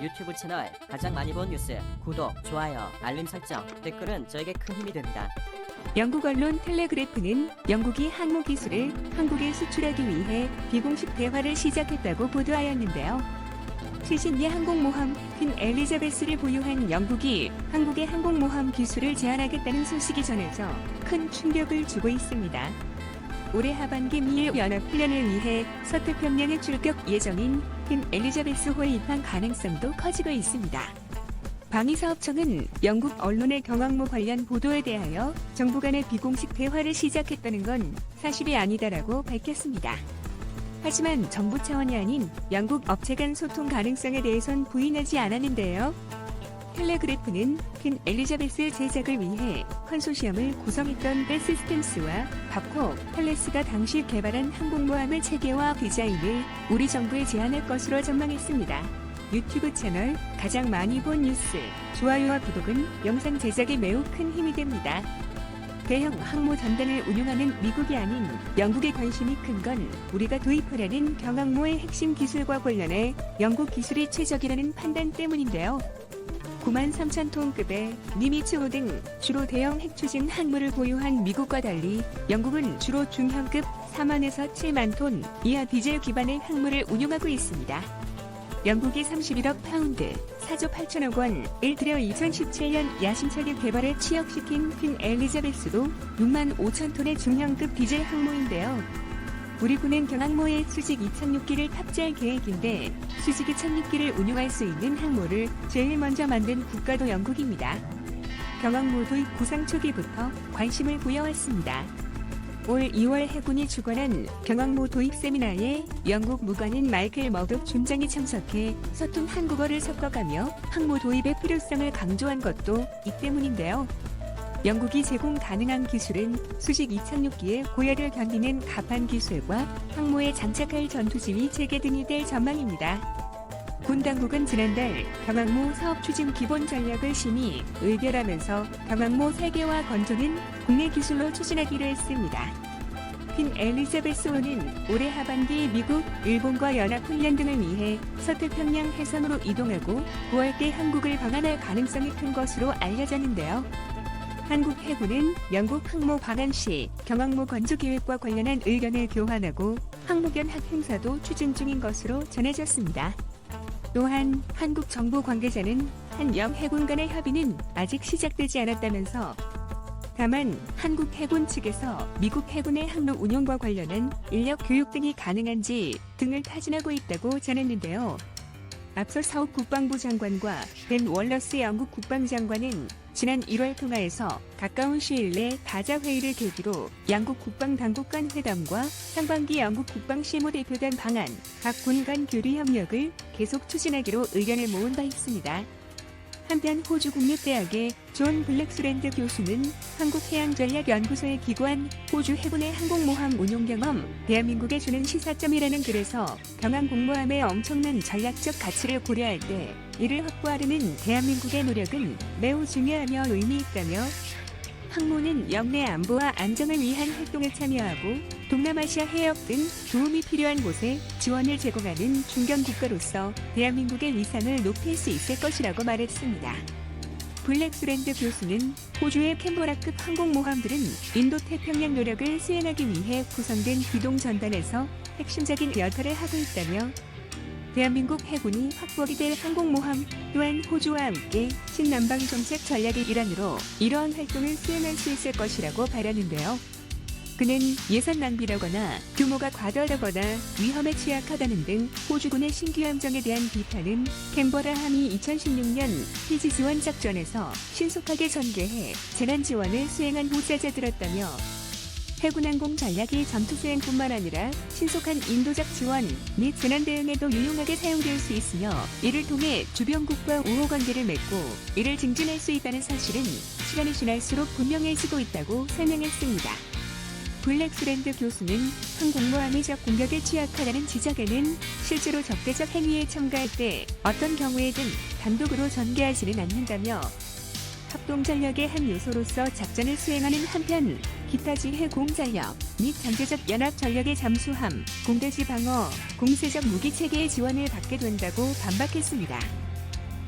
유튜브 채널 가장 많이 본 뉴스 구독, 좋아요, 알림 설정, 댓글은 저에게 큰 힘이 됩니다. 영국 언론 텔레그래프는 영국이 항모 기술을 한국에 수출하기 위해 비공식 대화를 시작했다고 보도하였는데요. 최신의 항공모함 퀸 엘리자베스를 보유한 영국이 한국의 항공모함 기술을 제한하겠다는 소식이 전해져 큰 충격을 주고 있습니다. 올해 하반기 미일 연합훈련을 위해 서태평양에 출격 예정인 퀸 엘리자베스호의 입항 가능성도 커지고 있습니다. 방위사업청은 영국 언론의 경항모 관련 보도에 대하여 정부 간의 비공식 대화를 시작했다는 건 사실이 아니다라고 밝혔습니다. 하지만 정부 차원이 아닌 영국 업체 간 소통 가능성에 대해선 부인하지 않았는데요. 텔레그래프는 퀸 엘리자베스 제작을 위해 컨소시엄을 구성했던 베스스템스와 바코 팰레스가 당시 개발한 항공모함의 체계와 디자인을 우리 정부에 제안할 것으로 전망했습니다. 유튜브 채널 가장 많이 본 뉴스, 좋아요와 구독은 영상 제작에 매우 큰 힘이 됩니다. 대형 항모 전단을 운용하는 미국이 아닌 영국의 관심이 큰 건 우리가 도입하려는 경항모의 핵심 기술과 관련해 영국 기술이 최적이라는 판단 때문인데요. 93,000톤급의 니미츠5 등 주로 대형 핵추진 항모를 보유한 미국과 달리 영국은 주로 중형급 4만에서 7만 톤 이하 디젤 기반의 항모를 운용하고 있습니다. 영국이 31억 파운드, 4조 8천억 원을 들여 2017년 야심차게 개발에 취역시킨 퀸 엘리자베스도 6만 5천 톤의 중형급 디젤 항모인데요. 우리 군은 경항모에 수직 2착륙기를 탑재할 계획인데 수직 2착륙기를 운용할 수 있는 항모를 제일 먼저 만든 국가도 영국입니다. 경항모 도입 구상 초기부터 관심을 보여왔습니다. 올 2월 해군이 주관한 경항모 도입 세미나에 영국 무관인 마이클 머독 중장이 참석해 서툰 한국어를 섞어가며 항모 도입의 필요성을 강조한 것도 이 때문인데요. 영국이 제공 가능한 기술은 수직 2착륙기의 고열을 견디는 가판 기술과 항모에 장착할 전투지휘 체계 등이 될 전망입니다. 군 당국은 지난달 경항모 사업 추진 기본 전략을 심의, 의결하면서 경항모 설계와 건조는 국내 기술로 추진하기로 했습니다. 퀸 엘리자베스호는 올해 하반기 미국, 일본과 연합훈련 등을 위해 서태평양 해상으로 이동하고 9월께 한국을 방한할 가능성이 큰 것으로 알려졌는데요. 한국 해군은 영국 항모 방한 시 경항모 건조 계획과 관련한 의견을 교환하고 항모견 핵행사도 추진 중인 것으로 전해졌습니다. 또한 한국 정부 관계자는 한영 해군 간의 협의는 아직 시작되지 않았다면서 다만 한국 해군 측에서 미국 해군의 항로 운용과 관련한 인력 교육 등이 가능한지 등을 타진하고 있다고 전했는데요. 앞서 사욱 국방부 장관과 벤 월러스 영국 국방장관은 지난 1월 통화에서 가까운 시일 내 다자 회의를 계기로 양국 국방당국 간 회담과 상반기 영국 국방실무대표단 방안, 각 군 간 교류 협력을 계속 추진하기로 의견을 모은 바 있습니다. 한편 호주 국립대학의 존 블랙스랜드 교수는 한국해양전략연구소에 기고한 호주 해군의 항공모함 운용 경험, 대한민국에 주는 시사점이라는 글에서 경항공모함의 엄청난 전략적 가치를 고려할 때 이를 확보하려는 대한민국의 노력은 매우 중요하며 의미 있다며 항모는 영내 안보와 안정을 위한 활동에 참여하고 동남아시아 해역 등 도움이 필요한 곳에 지원을 제공하는 중견 국가로서 대한민국의 위상을 높일 수 있을 것이라고 말했습니다. 블랙스랜드 교수는 호주의 캔버라급 항공모함들은 인도태평양 노력을 수행하기 위해 구성된 기동전단에서 핵심적인 역할을 하고 있다며 대한민국 해군이 확보하게 될 항공모함 또한 호주와 함께 신남방 정책 전략의 일환으로 이러한 활동을 수행할 수 있을 것이라고 발언했는데요. 그는 예산 낭비라거나 규모가 과다하거나 위험에 취약하다는 등 호주군의 신규 함정에 대한 비판은 캔버라함이 2016년 피지 지원 작전에서 신속하게 전개해 재난 지원을 수행한 후 짜져들었다며 해군 항공 전략이 전투 수행뿐만 아니라 신속한 인도적 지원 및 재난 대응에도 유용하게 사용될 수 있으며 이를 통해 주변국과 우호 관계를 맺고 이를 증진할 수 있다는 사실은 시간이 지날수록 분명해지고 있다고 설명했습니다. 블랙스랜드 교수는 항공모함이 적 공격에 취약하다는 지적에는 실제로 적대적 행위에 참가할 때 어떤 경우에든 단독으로 전개하지는 않는다며 합동전력의 한 요소로서 작전을 수행하는 한편 기타 지휘 공전력 및 잠재적 연합 전력의 잠수함, 공대지 방어, 공세적 무기 체계의 지원을 받게 된다고 반박했습니다.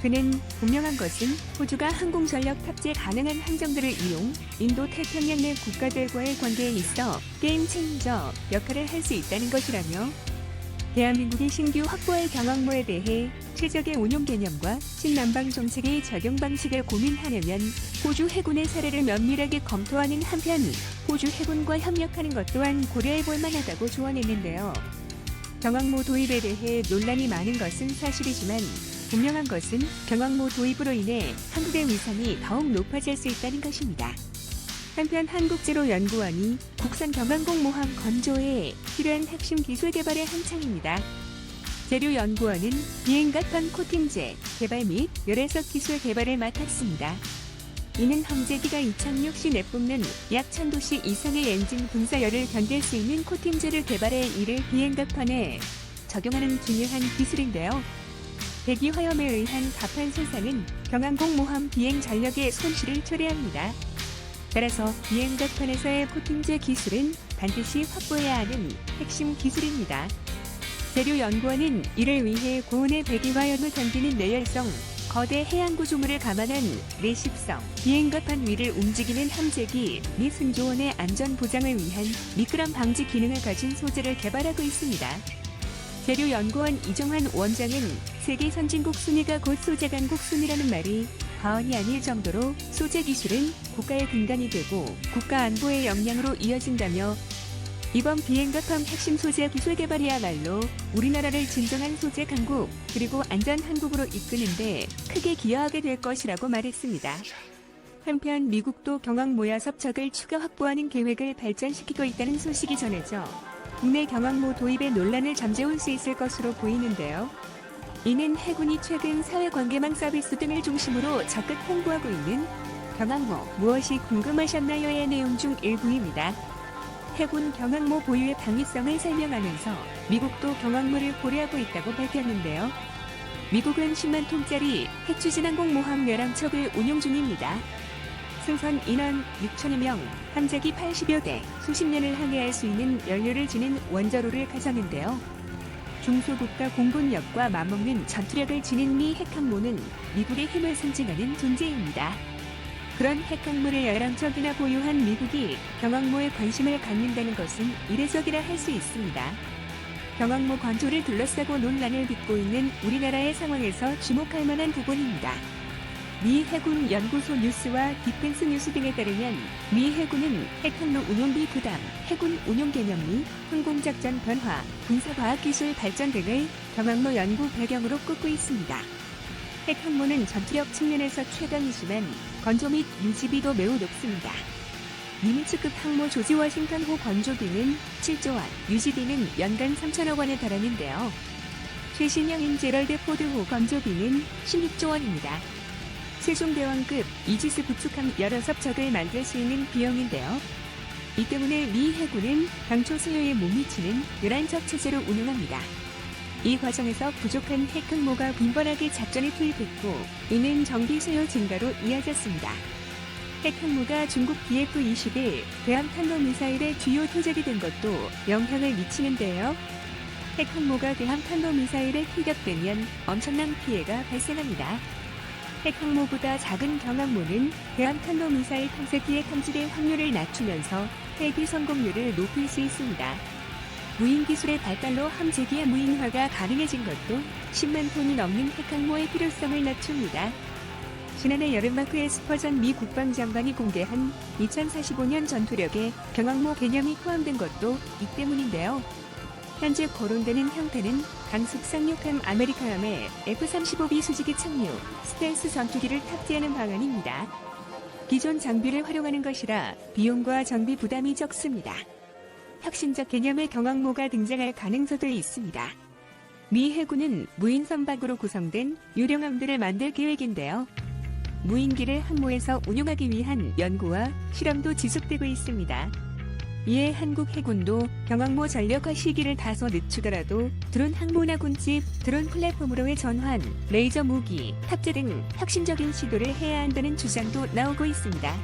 그는 분명한 것은 호주가 항공전력 탑재 가능한 함정들을 이용 인도 태평양 내 국가들과의 관계에 있어 게임 체인저 역할을 할 수 있다는 것이라며 대한민국이 신규 확보할 경항모에 대해 최적의 운용 개념과 신남방 정책의 적용 방식을 고민하려면 호주 해군의 사례를 면밀하게 검토하는 한편 호주 해군과 협력하는 것 또한 고려해 볼 만하다고 조언했는데요. 경항모 도입에 대해 논란이 많은 것은 사실이지만 분명한 것은 경항모 도입으로 인해 한국의 위상이 더욱 높아질 수 있다는 것입니다. 한편 한국제로연구원이 국산 경항공모함 건조에 필요한 핵심 기술 개발에 한창입니다. 제로연구원은 비행갑판 코팅제 개발 및 열애석 기술 개발을 맡았습니다. 이는 함재기가 이착륙 시 내뿜는 약 1000도씨 이상의 엔진 분사열을 견딜 수 있는 코팅제를 개발해 이를 비행갑판에 적용하는 중요한 기술인데요. 대기 화염에 의한 갑판 손상은 경항공모함 비행 전력의 손실을 초래합니다. 따라서 비행갑판에서의 코팅제 기술은 반드시 확보해야 하는 핵심 기술입니다. 제로연구원은 이를 위해 고온의 배기화염을 견디는 내열성, 거대 해양 구조물을 감안한 내십성, 비행갑판 위를 움직이는 함재기 및 승조원의 안전 보장을 위한 미끄럼 방지 기능을 가진 소재를 개발하고 있습니다. 제로연구원 이정환 원장은 세계 선진국 순위가 곧 소재 강국 순위라는 말이 과언이 아닐 정도로 소재 기술은 국가의 근간이 되고 국가 안보의 역량으로 이어진다며 이번 비행갑판 핵심 소재 기술 개발이야말로 우리나라를 진정한 소재 강국 그리고 안전 한국으로 이끄는데 크게 기여하게 될 것이라고 말했습니다. 한편 미국도 경항모야 섭척을 추가 확보하는 계획을 발전시키고 있다는 소식이 전해져 국내 경항모 도입의 논란을 잠재울 수 있을 것으로 보이는데요. 이는 해군이 최근 사회관계망 서비스 등을 중심으로 적극 홍보하고 있는 경항모 무엇이 궁금하셨나요의 내용 중 일부입니다. 해군 경항모 보유의 방위성을 설명하면서 미국도 경항모를 고려하고 있다고 밝혔는데요. 미국은 10만 톤짜리 핵추진항공모함 11척을 운용 중입니다. 승선 인원 6천여 명, 함재기 80여 대, 수십 년을 항해할 수 있는 연료를 지닌 원자로를 가졌는데요. 중소국가 공군력과 맞먹는 전투력을 지닌 미 핵항모는 미국의 힘을 상징하는 존재입니다. 그런 핵항모를 11척이나 보유한 미국이 경항모에 관심을 갖는다는 것은 이례적이라 할 수 있습니다. 경항모 건조를 둘러싸고 논란을 빚고 있는 우리나라의 상황에서 주목할 만한 부분입니다. 미 해군 연구소 뉴스와 디펜스 뉴스 등에 따르면 미 해군은 핵항모 운용비 부담, 해군 운용 개념 및 항공작전 변화, 군사과학기술 발전 등을 경항모 연구 배경으로 꼽고 있습니다. 핵항모는 전투력 측면에서 최강이지만 건조 및 유지비도 매우 높습니다. 니미츠급 항모 조지 워싱턴호 건조비는 7조 원, 유지비는 연간 3천억 원에 달하는데요. 최신형인 제럴드 포드호 건조비는 16조 원입니다. 세종대왕급 이지스 구축함 여러 섭척을 만들 수 있는 비용인데요. 이 때문에 미 해군은 당초 수요에 못 미치는 11척 체제로 운용합니다. 이 과정에서 부족한 핵항모가 빈번하게 작전에 투입했고 이는 정비 수요 증가로 이어졌습니다. 핵항모가 중국 BF-21 대함탄도미사일의 주요 토적이 된 것도 영향을 미치는데요. 핵항모가 대함탄도미사일에 피격되면 엄청난 피해가 발생합니다. 핵항모보다 작은 경항모는 대함탄도미사일 탐색기의 탐지될 확률을 낮추면서 헬기 성공률을 높일 수 있습니다. 무인기술의 발달로 함재기의 무인화가 가능해진 것도 10만 톤이 넘는 핵항모의 필요성을 낮춥니다. 지난해 여름 마크의 스퍼전 미 국방장관이 공개한 2045년 전투력에 경항모 개념이 포함된 것도 이 때문인데요. 현재 거론되는 형태는 강습 상륙함 아메리카함에 F-35B 수직기 착륙, 스텔스 전투기를 탑재하는 방안입니다. 기존 장비를 활용하는 것이라 비용과 정비 부담이 적습니다. 혁신적 개념의 경항모가 등장할 가능성도 있습니다. 미 해군은 무인 선박으로 구성된 유령함들을 만들 계획인데요. 무인기를 항모에서 운용하기 위한 연구와 실험도 지속되고 있습니다. 이에 한국 해군도 경항모 전력화 시기를 다소 늦추더라도 드론 항모나 군집, 드론 플랫폼으로의 전환, 레이저 무기, 탑재 등 혁신적인 시도를 해야 한다는 주장도 나오고 있습니다.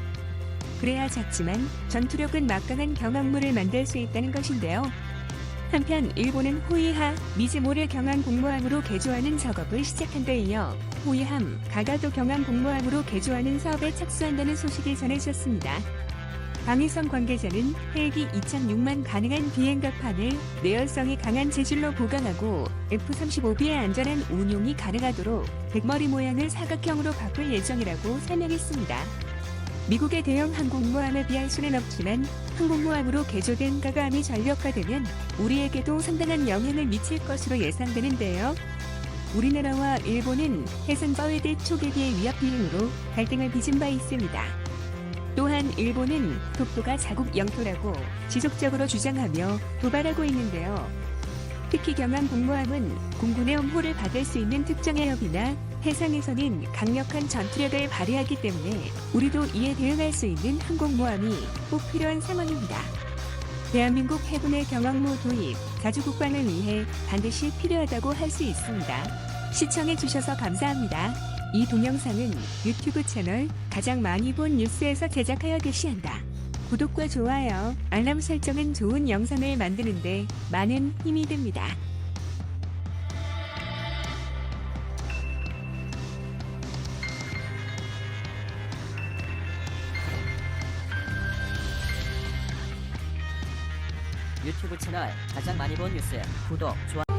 그래야 작지만 전투력은 막강한 경항모를 만들 수 있다는 것인데요. 한편 일본은 호위하, 미즈모를 경항 공모함으로 개조하는 작업을 시작한 데 이어 호위함, 가가도 경항 공모함으로 개조하는 사업에 착수한다는 소식이 전해졌습니다. 방위성 관계자는 헬기 2,006만 가능한 비행갑판을 내열성이 강한 재질로 보강하고 F-35B의 안전한 운용이 가능하도록 백머리 모양을 사각형으로 바꿀 예정이라고 설명했습니다. 미국의 대형 항공모함에 비할 수는 없지만 항공모함으로 개조된 가가함이 전력화되면 우리에게도 상당한 영향을 미칠 것으로 예상되는데요. 우리나라와 일본은 해상 과외대 초계기의 위협 비행으로 갈등을 빚은 바 있습니다. 또한 일본은 독도가 자국 영토라고 지속적으로 주장하며 도발하고 있는데요. 특히 경항 공모함은 공군의 험호를 받을 수 있는 특정 해협이나 해상에서는 강력한 전투력을 발휘하기 때문에 우리도 이에 대응할 수 있는 항공모함이 꼭 필요한 상황입니다. 대한민국 해군의 경항모 도입, 자주국방을 위해 반드시 필요하다고 할 수 있습니다. 시청해주셔서 감사합니다. 이 동영상은 유튜브 채널 가장 많이 본 뉴스에서 제작하여 게시한다. 구독과 좋아요, 알람 설정은 좋은 영상을 만드는데 많은 힘이 됩니다. 유튜브 채널 가장 많이 본 뉴스 구독, 좋아요